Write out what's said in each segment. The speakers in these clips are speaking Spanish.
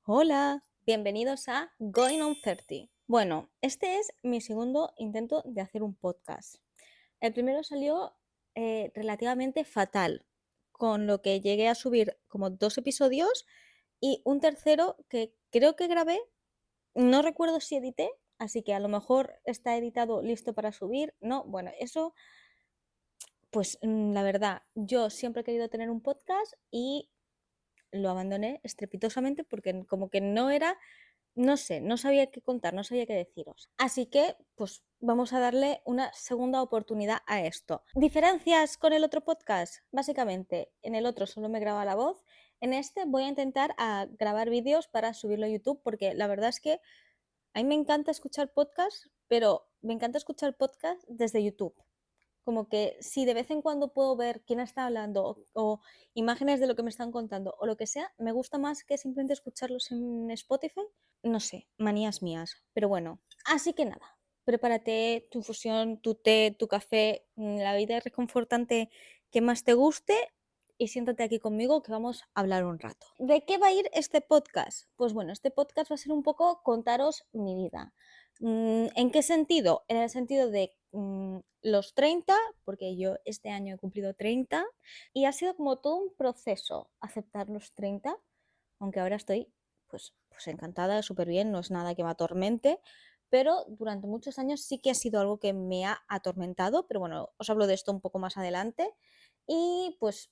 Hola, bienvenidos a Going on 30. Bueno, este es mi segundo intento de hacer un podcast. El primero salió relativamente fatal, con lo que llegué a subir como 2 episodios y un tercero que creo que grabé, no recuerdo si edité, así que a lo mejor está editado listo para subir. No, bueno, eso, pues la verdad, yo siempre he querido tener un podcast y lo abandoné estrepitosamente porque como que no era. No sé, no sabía qué contar, no sabía qué deciros. Así que, pues vamos a darle una segunda oportunidad a esto. ¿Diferencias con el otro podcast? Básicamente, en el otro solo me graba la voz. En este voy a intentar grabar vídeos para subirlo a YouTube porque la verdad es que a mí me encanta escuchar podcasts, pero me encanta escuchar podcasts desde YouTube. Como que si de vez en cuando puedo ver quién está hablando o imágenes de lo que me están contando o lo que sea, me gusta más que simplemente escucharlos en Spotify. No sé, manías mías, pero bueno. Así que nada, prepárate tu infusión, tu té, tu café, la vida reconfortante que más te guste y siéntate aquí conmigo que vamos a hablar un rato. ¿De qué va a ir este podcast? Pues bueno, este podcast va a ser un poco contaros mi vida. ¿En qué sentido? En el sentido de los 30, porque yo este año he cumplido 30 y ha sido como todo un proceso aceptar los 30, aunque ahora estoy pues encantada, súper bien, no es nada que me atormente, pero durante muchos años sí que ha sido algo que me ha atormentado, pero bueno, os hablo de esto un poco más adelante. Y pues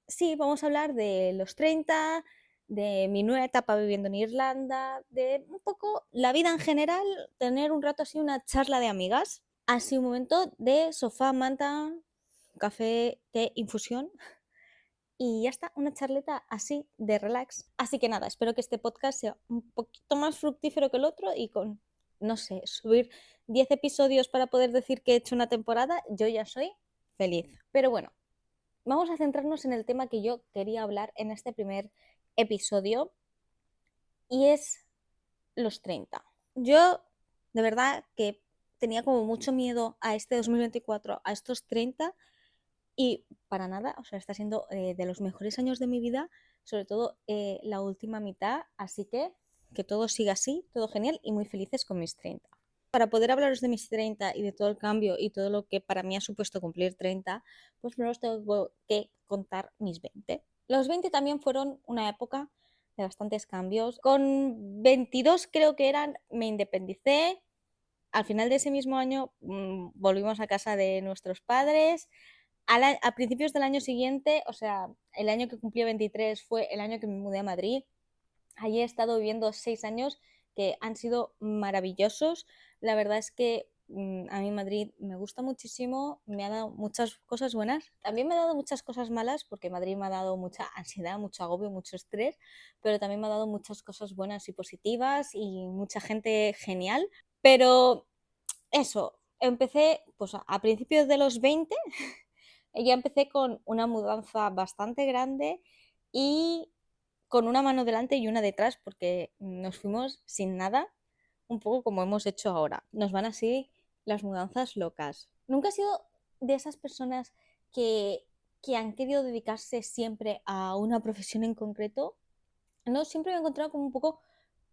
sí, vamos a hablar de los 30, de mi nueva etapa viviendo en Irlanda, de un poco la vida en general, tener un rato así, una charla de amigas, así un momento de sofá, manta, café, té, infusión y ya está, una charleta así de relax. Así que nada, espero que este podcast sea un poquito más fructífero que el otro y con, no sé, subir 10 episodios para poder decir que he hecho una temporada, yo ya soy feliz. Pero bueno, vamos a centrarnos en el tema que yo quería hablar en este primer episodio y es los 30. Yo de verdad que tenía como mucho miedo a este 2024, a estos 30 y para nada, o sea, está siendo de los mejores años de mi vida, sobre todo la última mitad, así que todo siga así, todo genial y muy felices con mis 30. Para poder hablaros de mis 30 y de todo el cambio y todo lo que para mí ha supuesto cumplir 30, pues primero os tengo que contar mis 20. Los 20 también fueron una época de bastantes cambios. Con 22 creo que eran, me independicé. Al final de ese mismo año volvimos a casa de nuestros padres. A principios del año siguiente, o sea, el año que cumplí 23 fue el año que me mudé a Madrid. Allí he estado viviendo 6 años que han sido maravillosos. La verdad es que a mí Madrid me gusta muchísimo, me ha dado muchas cosas buenas. También me ha dado muchas cosas malas porque Madrid me ha dado mucha ansiedad, mucho agobio, mucho estrés, pero también me ha dado muchas cosas buenas y positivas y mucha gente genial. Pero eso, empecé pues a principios de los 20, ya empecé con una mudanza bastante grande y con una mano delante y una detrás porque nos fuimos sin nada, un poco como hemos hecho ahora. Nos van así las mudanzas locas. Nunca he sido de esas personas que, que han querido dedicarse siempre a una profesión en concreto. No, siempre me he encontrado como un poco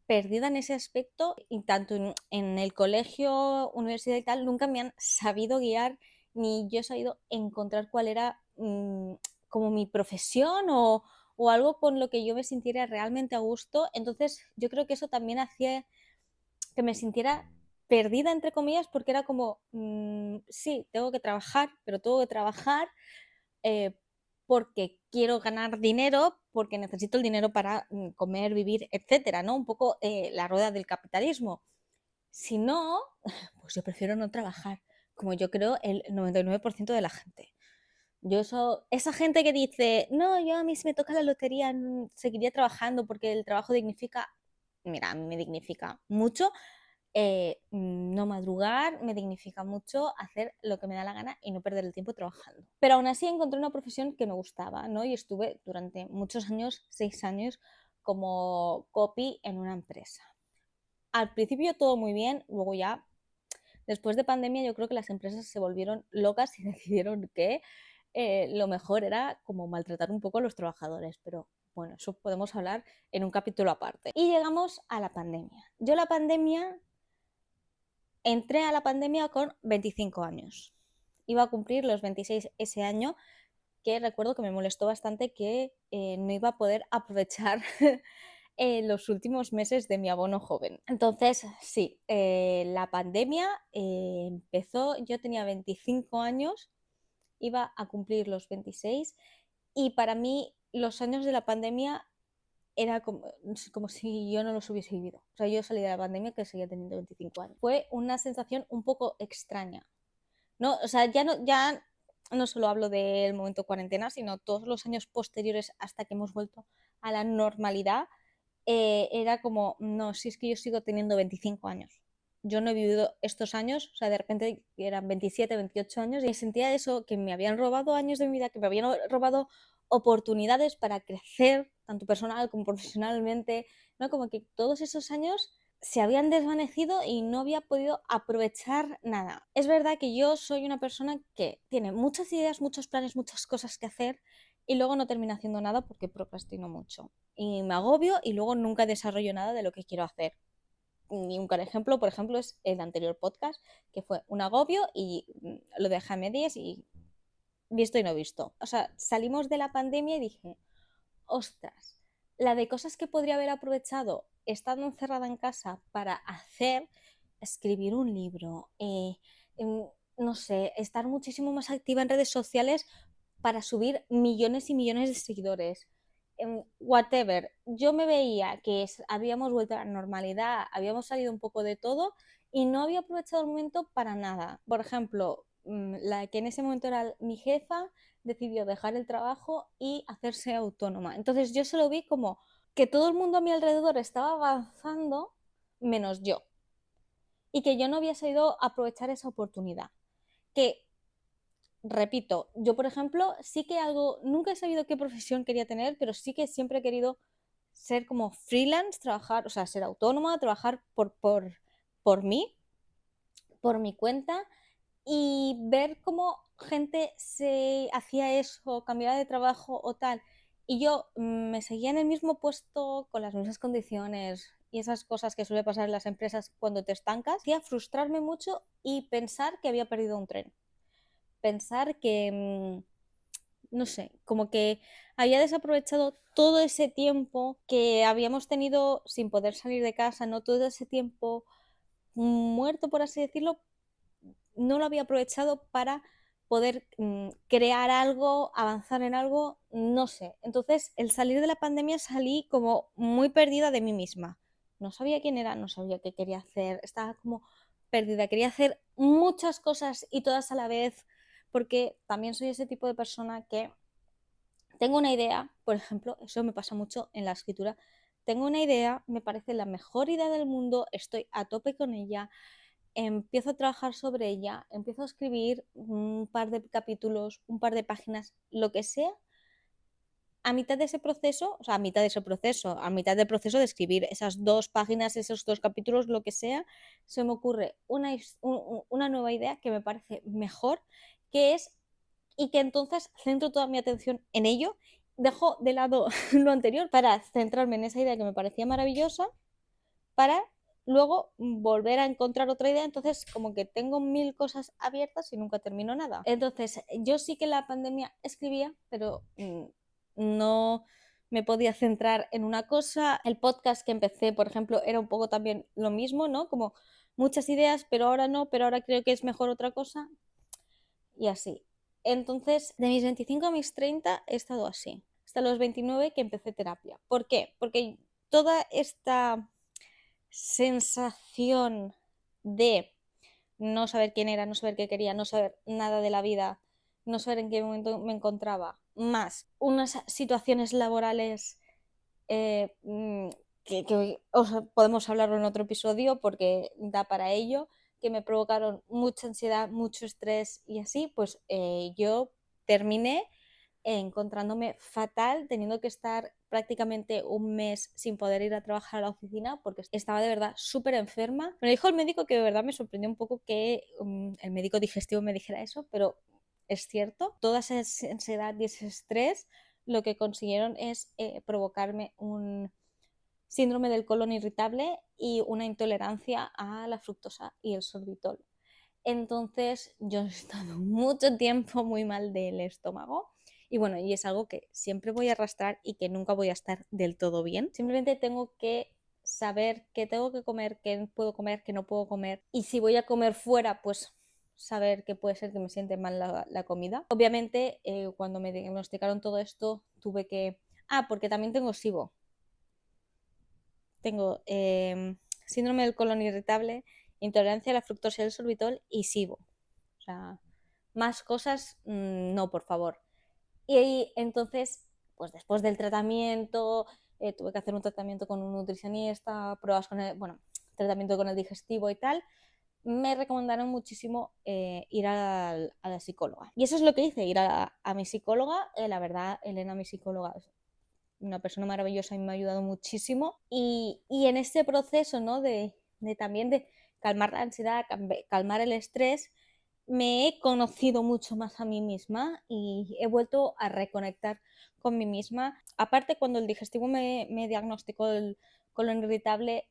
perdida en ese aspecto y tanto en el colegio, universidad y tal, nunca me han sabido guiar ni yo he sabido encontrar cuál era como mi profesión o algo con lo que yo me sintiera realmente a gusto. Entonces yo creo que eso también hacía que me sintiera perdida, entre comillas, porque era como, sí, tengo que trabajar, pero tengo que trabajar eh, porque quiero ganar dinero, porque necesito el dinero para comer, vivir, etcétera, ¿no? Un poco la rueda del capitalismo. Si no, pues yo prefiero no trabajar, como yo creo el 99% de la gente. Yo esa gente que dice, no, yo a mí si me toca la lotería seguiría trabajando porque el trabajo dignifica, mira, a mí me dignifica mucho no madrugar, me dignifica mucho hacer lo que me da la gana y no perder el tiempo trabajando. Pero aún así encontré una profesión que me gustaba, ¿no? Y estuve durante muchos años, 6 años, como copy en una empresa. Al principio todo muy bien, luego ya, después de pandemia, yo creo que las empresas se volvieron locas y decidieron que lo mejor era como maltratar un poco a los trabajadores, pero Bueno, eso podemos hablar en un capítulo aparte. Y llegamos a la pandemia. Yo entré a la pandemia con 25 años. Iba a cumplir los 26 ese año, que recuerdo que me molestó bastante que no iba a poder aprovechar los últimos meses de mi abono joven. Entonces, sí, la pandemia empezó, yo tenía 25 años, iba a cumplir los 26 y para mí los años de la pandemia era como si yo no los hubiese vivido. O sea, yo salí de la pandemia que seguía teniendo 25 años. Fue una sensación un poco extraña. No, o sea, ya no solo hablo del momento cuarentena, sino todos los años posteriores hasta que hemos vuelto a la normalidad, era como, no, si es que yo sigo teniendo 25 años. Yo no he vivido estos años, o sea, de repente eran 27, 28 años y sentía eso, que me habían robado años de mi vida, que me habían robado oportunidades para crecer, tanto personal como profesionalmente, ¿no? Como que todos esos años se habían desvanecido y no había podido aprovechar nada. Es verdad que yo soy una persona que tiene muchas ideas, muchos planes, muchas cosas que hacer y luego no termino haciendo nada porque procrastino mucho. Y me agobio y luego nunca desarrollo nada de lo que quiero hacer. Y un claro ejemplo, por ejemplo, es el anterior podcast, que fue un agobio y lo dejé a medias y visto y no visto. O sea, salimos de la pandemia y dije, ostras, la de cosas que podría haber aprovechado estando encerrada en casa para hacer, escribir un libro, no sé, estar muchísimo más activa en redes sociales para subir millones y millones de seguidores. Whatever, yo me veía que habíamos vuelto a la normalidad, habíamos salido un poco de todo y no había aprovechado el momento para nada. Por ejemplo, la que en ese momento era mi jefa decidió dejar el trabajo y hacerse autónoma. Entonces yo se lo vi como que todo el mundo a mi alrededor estaba avanzando menos yo y que yo no había sabido aprovechar esa oportunidad. Que, repito, yo por ejemplo sí que nunca he sabido qué profesión quería tener, pero sí que siempre he querido ser como freelance, trabajar, o sea, ser autónoma, trabajar por mí, por mi cuenta y ver cómo gente se hacía eso, cambiaba de trabajo o tal, y yo me seguía en el mismo puesto con las mismas condiciones y esas cosas que suele pasar en las empresas cuando te estancas, hacía frustrarme mucho y pensar que había perdido un tren. Pensar que, no sé, como que había desaprovechado todo ese tiempo que habíamos tenido sin poder salir de casa, ¿no? Todo ese tiempo muerto, por así decirlo, no lo había aprovechado para poder crear algo, avanzar en algo, no sé. Entonces, el salir de la pandemia salí como muy perdida de mí misma. No sabía quién era, no sabía qué quería hacer, estaba como perdida. Quería hacer muchas cosas y todas a la vez, porque también soy ese tipo de persona que tengo una idea, por ejemplo, eso me pasa mucho en la escritura. Tengo una idea, me parece la mejor idea del mundo, estoy a tope con ella, empiezo a trabajar sobre ella, empiezo a escribir un par de capítulos, un par de páginas, lo que sea, a mitad de ese proceso, o sea, a mitad del proceso de escribir esas 2 páginas, esos 2 capítulos, lo que sea, se me ocurre una nueva idea que me parece mejor, que es, y que entonces centro toda mi atención en ello, dejo de lado lo anterior para centrarme en esa idea que me parecía maravillosa, para luego volver a encontrar otra idea, entonces como que tengo 1000 cosas abiertas y nunca termino nada. Entonces yo sí que en la pandemia escribía, pero no me podía centrar en una cosa. El podcast que empecé, por ejemplo, era un poco también lo mismo, ¿no? Como muchas ideas, pero ahora no, pero ahora creo que es mejor otra cosa y así. Entonces, de mis 25 a mis 30 he estado así. Hasta los 29 que empecé terapia. ¿Por qué? Porque toda esta sensación de no saber quién era, no saber qué quería, no saber nada de la vida, no saber en qué momento me encontraba, más unas situaciones laborales eh, mm, podemos hablarlo en otro episodio porque da para ello, que me provocaron mucha ansiedad, mucho estrés y así, pues yo terminé encontrándome fatal, teniendo que estar prácticamente un mes sin poder ir a trabajar a la oficina porque estaba de verdad súper enferma. Me lo dijo el médico, que de verdad me sorprendió un poco que el médico digestivo me dijera eso, pero es cierto, toda esa ansiedad y ese estrés lo que consiguieron es provocarme un síndrome del colon irritable y una intolerancia a la fructosa y el sorbitol. Entonces yo he estado mucho tiempo muy mal del estómago y bueno, y es algo que siempre voy a arrastrar y que nunca voy a estar del todo bien. Simplemente tengo que saber qué tengo que comer, qué puedo comer, qué no puedo comer, y si voy a comer fuera, pues saber que puede ser que me siente mal la comida. Obviamente, cuando me diagnosticaron todo esto, tuve que... Ah, porque también tengo SIBO. Tengo síndrome del colon irritable, intolerancia a la fructosa y el sorbitol y SIBO. O sea, más cosas, no, por favor. Y entonces, pues después del tratamiento, tuve que hacer un tratamiento con un nutricionista, pruebas con el, bueno, tratamiento con el digestivo y tal. Me recomendaron muchísimo ir a la psicóloga. Y eso es lo que hice, ir a mi psicóloga. La verdad, Elena, mi psicóloga, es una persona maravillosa y me ha ayudado muchísimo. Y en este proceso, ¿no? de también de calmar la ansiedad, calmar el estrés, me he conocido mucho más a mí misma y he vuelto a reconectar con mí misma. Aparte, cuando el digestivo me diagnosticó el colon irritable,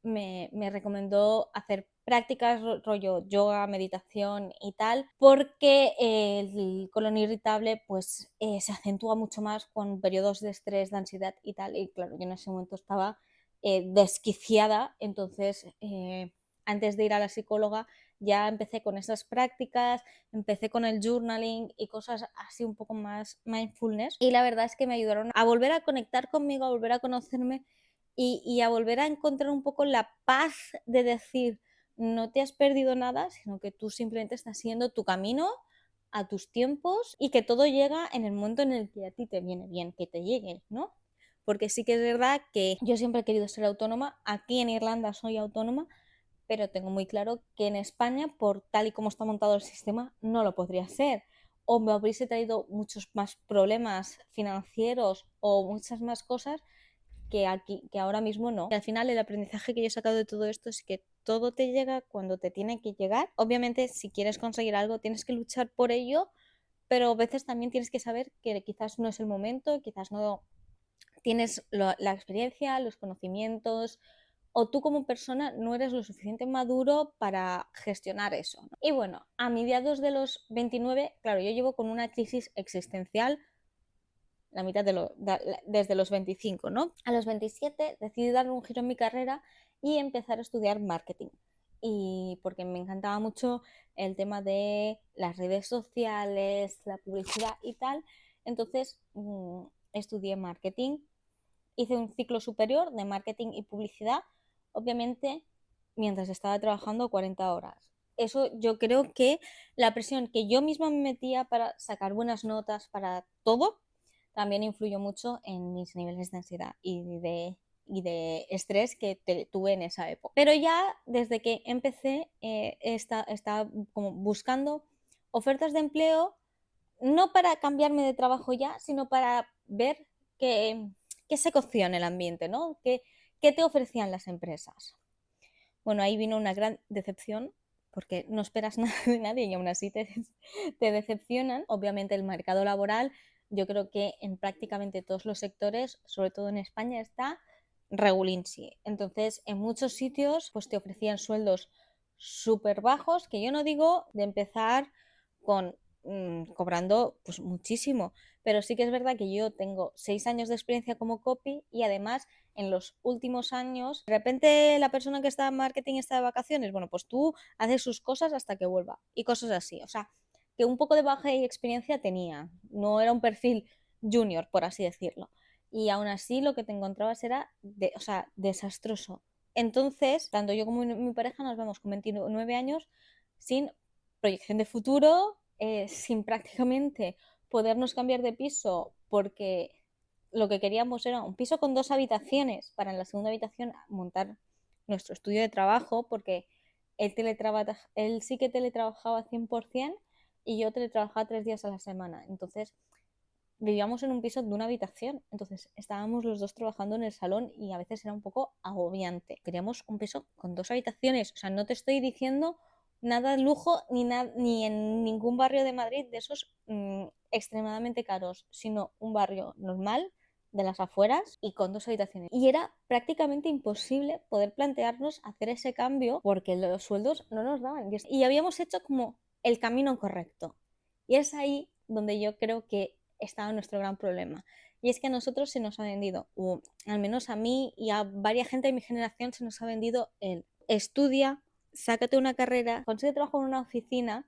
me recomendó hacer prácticas rollo yoga, meditación y tal, porque el colon irritable pues se acentúa mucho más con periodos de estrés, de ansiedad y tal, y claro, yo en ese momento estaba desquiciada, entonces antes de ir a la psicóloga ya empecé con esas prácticas, empecé con el journaling y cosas así un poco más mindfulness, y la verdad es que me ayudaron a volver a conectar conmigo, a volver a conocerme y a volver a encontrar un poco la paz de decir, no te has perdido nada, sino que tú simplemente estás haciendo tu camino a tus tiempos y que todo llega en el momento en el que a ti te viene bien que te llegue, ¿no? Porque sí que es verdad que yo siempre he querido ser autónoma, aquí en Irlanda soy autónoma, pero tengo muy claro que en España, por tal y como está montado el sistema, no lo podría ser. O me hubiese traído muchos más problemas financieros o muchas más cosas que aquí, que ahora mismo no. Y al final el aprendizaje que yo he sacado de todo esto es que todo te llega cuando te tiene que llegar. Obviamente, si quieres conseguir algo, tienes que luchar por ello, pero a veces también tienes que saber que quizás no es el momento, quizás no tienes la experiencia, los conocimientos, o tú como persona no eres lo suficiente maduro para gestionar eso, ¿no? Y bueno, a mediados de los 29, claro, yo llevo con una crisis existencial la mitad desde los 25, ¿no? A los 27 decidí darle un giro en mi carrera y empezar a estudiar marketing. Y porque me encantaba mucho el tema de las redes sociales, la publicidad y tal. Entonces estudié marketing, hice un ciclo superior de marketing y publicidad, obviamente mientras estaba trabajando 40 horas. Eso yo creo que la presión que yo misma me metía para sacar buenas notas, para todo, también influyó mucho en mis niveles de ansiedad y de estrés que tuve en esa época. Pero ya desde que empecé estaba como buscando ofertas de empleo, no para cambiarme de trabajo ya, sino para ver qué se cocía en el ambiente, ¿no? ¿Qué te ofrecían las empresas? Bueno, ahí vino una gran decepción porque no esperas nada de nadie y aún así te decepcionan. Obviamente el mercado laboral, yo creo que en prácticamente todos los sectores, sobre todo en España, está regulinchi. Entonces, en muchos sitios pues te ofrecían sueldos súper bajos, que yo no digo de empezar con cobrando pues muchísimo, pero sí que es verdad que yo tengo 6 años de experiencia como copy y además en los últimos años, de repente la persona que está en marketing está de vacaciones, bueno, pues tú haces sus cosas hasta que vuelva y cosas así. O sea, que un poco de baja experiencia tenía, no era un perfil junior, por así decirlo. Y aún así lo que te encontrabas era, o sea, desastroso. Entonces, tanto yo como mi pareja nos vemos con 29 años sin proyección de futuro, sin prácticamente podernos cambiar de piso porque lo que queríamos era un piso con 2 habitaciones para en la segunda habitación montar nuestro estudio de trabajo, porque él sí que teletrabajaba 100% y yo teletrabajaba 3 días a la semana. Entonces vivíamos en un piso de 1 habitación, entonces estábamos los dos trabajando en el salón y a veces era un poco agobiante. Queríamos un piso con 2 habitaciones, o sea, no te estoy diciendo nada de lujo ni en ningún barrio de Madrid de esos extremadamente caros, sino un barrio normal de las afueras y con 2 habitaciones. Y era prácticamente imposible poder plantearnos hacer ese cambio porque los sueldos no nos daban. Y habíamos hecho como el camino correcto. Y es ahí donde yo creo que estaba nuestro gran problema. Y es que a nosotros se nos ha vendido, o al menos a mí y a varias gente de mi generación se nos ha vendido el estudia, sácate una carrera, consigue trabajo en una oficina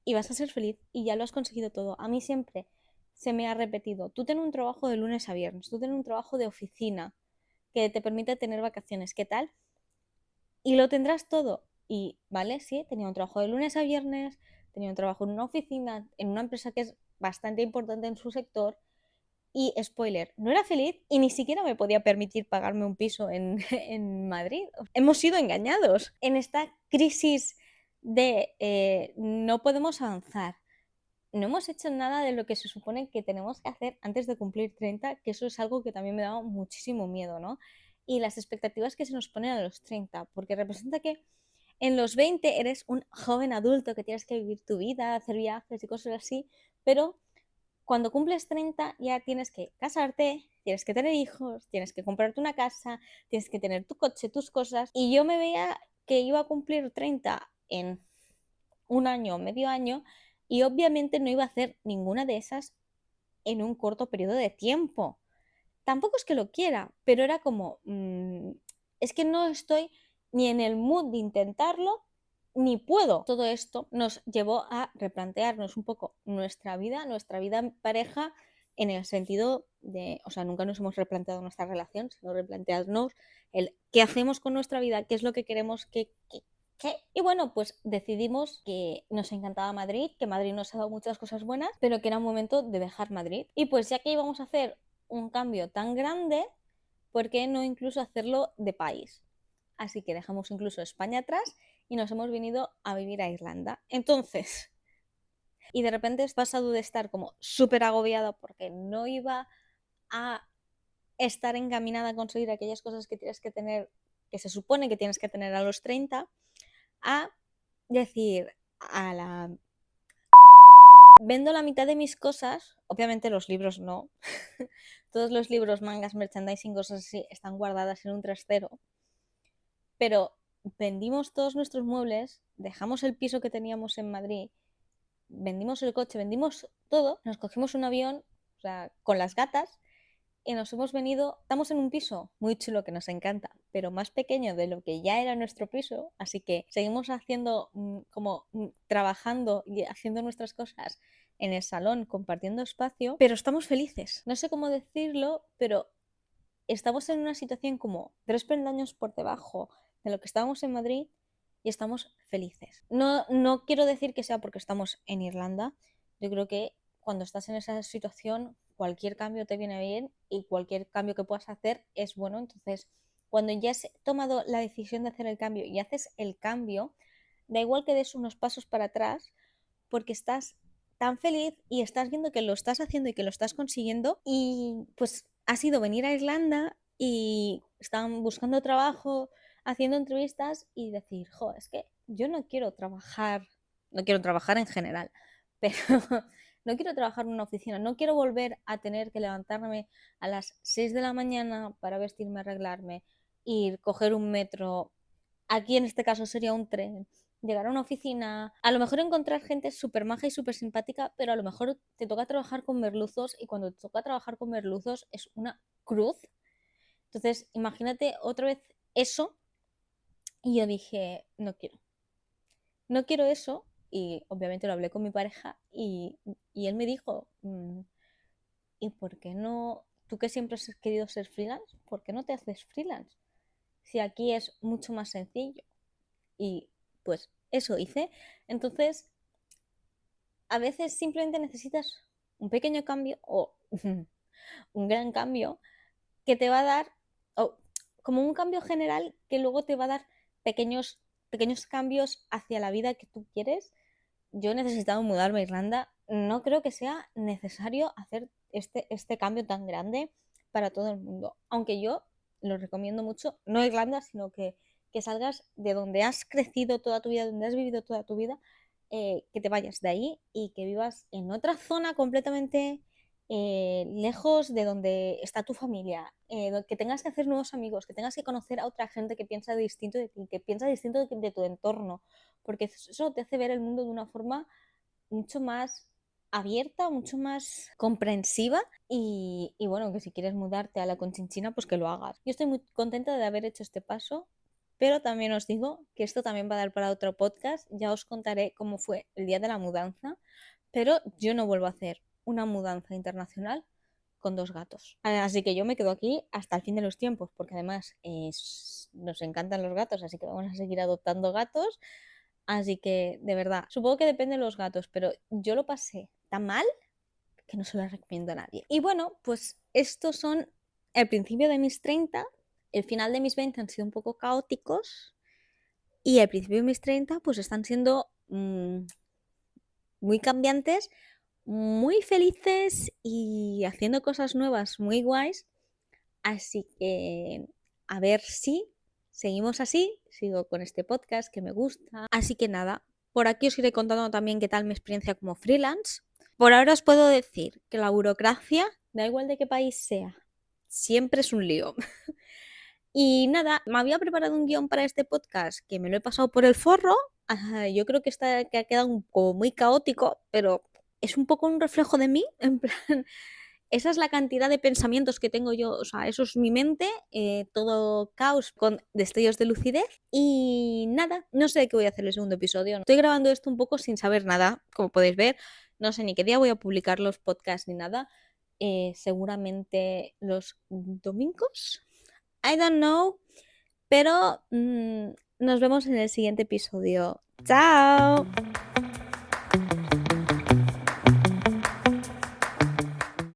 y vas a ser feliz y ya lo has conseguido todo. A mí siempre se me ha repetido, tú ten un trabajo de lunes a viernes, tú ten un trabajo de oficina que te permite tener vacaciones, ¿qué tal? Y lo tendrás todo. Y, vale, sí, tenía un trabajo de lunes a viernes, tenía un trabajo en una oficina, en una empresa que es bastante importante en su sector. Y spoiler, no era feliz y ni siquiera me podía permitir pagarme un piso en, en Madrid. Hemos sido engañados en esta crisis de no podemos avanzar. No hemos hecho nada de lo que se supone que tenemos que hacer antes de cumplir 30, que eso es algo que también me daba muchísimo miedo, ¿no? Y las expectativas que se nos ponen a los 30, porque representa que en los 20 eres un joven adulto que tienes que vivir tu vida, hacer viajes y cosas así, pero cuando cumples 30 ya tienes que casarte, tienes que tener hijos, tienes que comprarte una casa, tienes que tener tu coche, tus cosas. Y yo me veía que iba a cumplir 30 en un año, medio año, y obviamente no iba a hacer ninguna de esas en un corto periodo de tiempo. Tampoco es que lo quiera, pero era como, es que no estoy ni en el mood de intentarlo, ni puedo. Todo esto nos llevó a replantearnos un poco nuestra vida en pareja, en el sentido de, o sea, nunca nos hemos replanteado nuestra relación, sino replantearnos el qué hacemos con nuestra vida, qué es lo que queremos, ¿qué? Y bueno, pues decidimos que nos encantaba Madrid, que Madrid nos ha dado muchas cosas buenas, pero que era un momento de dejar Madrid. Y pues ya que íbamos a hacer un cambio tan grande, ¿por qué no incluso hacerlo de país? Así que dejamos incluso España atrás y nos hemos venido a vivir a Irlanda. Entonces, y de repente he pasado de estar como súper agobiada porque no iba a estar encaminada a conseguir aquellas cosas que tienes que tener, que se supone que tienes que tener a los 30, a decir, a la... Vendo la mitad de mis cosas, obviamente los libros no, todos los libros, mangas, merchandising, cosas así, están guardadas en un trastero, pero vendimos todos nuestros muebles, dejamos el piso que teníamos en Madrid, vendimos el coche, vendimos todo, nos cogimos un avión, o sea, con las gatas, y nos hemos venido, estamos en un piso muy chulo que nos encanta, pero más pequeño de lo que ya era nuestro piso, así que seguimos haciendo trabajando y haciendo nuestras cosas en el salón, compartiendo espacio, pero estamos felices. No sé cómo decirlo, pero estamos en una situación como 3 peldaños por debajo de lo que estábamos en Madrid y estamos felices. No quiero decir que sea porque estamos en Irlanda. Yo creo que cuando estás en esa situación, cualquier cambio te viene bien y cualquier cambio que puedas hacer es bueno. Entonces, cuando ya has tomado la decisión de hacer el cambio y haces el cambio, da igual que des unos pasos para atrás porque estás tan feliz y estás viendo que lo estás haciendo y que lo estás consiguiendo y pues ha sido venir a Irlanda y están buscando trabajo, haciendo entrevistas y decir, jo, es que yo no quiero trabajar en general, pero no quiero trabajar en una oficina, no quiero volver a tener que levantarme a las 6 de la mañana para vestirme, arreglarme, ir, coger un metro, aquí en este caso sería un tren, llegar a una oficina, a lo mejor encontrar gente súper maja y súper simpática, pero a lo mejor te toca trabajar con merluzos y cuando te toca trabajar con merluzos es una cruz. Entonces, imagínate otra vez eso y yo dije, no quiero eso y obviamente lo hablé con mi pareja y él me dijo, ¿y por qué no, tú que siempre has querido ser freelance, por qué no te haces freelance? Si aquí es mucho más sencillo. Y pues eso hice. Entonces, a veces simplemente necesitas un pequeño cambio o un gran cambio que te va a dar, o como un cambio general que luego te va a dar pequeños cambios hacia la vida que tú quieres. Yo he necesitado mudarme a Irlanda. No creo que sea necesario hacer este cambio tan grande para todo el mundo. Aunque yo lo recomiendo mucho, no Irlanda, sino que salgas de donde has crecido toda tu vida, donde has vivido toda tu vida que te vayas de ahí y que vivas en otra zona completamente lejos de donde está tu familia, que tengas que hacer nuevos amigos, que tengas que conocer a otra gente que piensa distinto de ti, que piensa distinto de tu entorno, porque eso te hace ver el mundo de una forma mucho más abierta, mucho más comprensiva y bueno, que si quieres mudarte a la Conchinchina, pues que lo hagas. Yo estoy muy contenta de haber hecho este paso, pero también os digo que esto también va a dar para otro podcast. Ya os contaré cómo fue el día de la mudanza, pero yo no vuelvo a hacer una mudanza internacional con 2 gatos. Así que yo me quedo aquí hasta el fin de los tiempos, porque además nos encantan los gatos, así que vamos a seguir adoptando gatos. Así que, de verdad, supongo que depende de los gatos, pero yo lo pasé tan mal que no se lo recomiendo a nadie. Y bueno, pues estos son el principio de mis 30, el final de mis 20 han sido un poco caóticos y el principio de mis 30 pues están siendo muy cambiantes, muy felices y haciendo cosas nuevas muy guays. Así que a ver si seguimos así, sigo con este podcast que me gusta. Así que nada, por aquí os iré contando también qué tal mi experiencia como freelance. Por ahora os puedo decir que la burocracia, da igual de qué país sea, siempre es un lío. Y nada, me había preparado un guión para este podcast que me lo he pasado por el forro. Yo creo que ha quedado como muy caótico, pero es un poco un reflejo de mí, en plan, esa es la cantidad de pensamientos que tengo yo, o sea, eso es mi mente, todo caos con destellos de lucidez. Y nada, no sé qué voy a hacer el segundo episodio. Estoy grabando esto un poco sin saber nada, como podéis ver. No sé ni qué día voy a publicar los podcasts ni nada. Seguramente los domingos. I don't know. Pero nos vemos en el siguiente episodio. ¡Chao!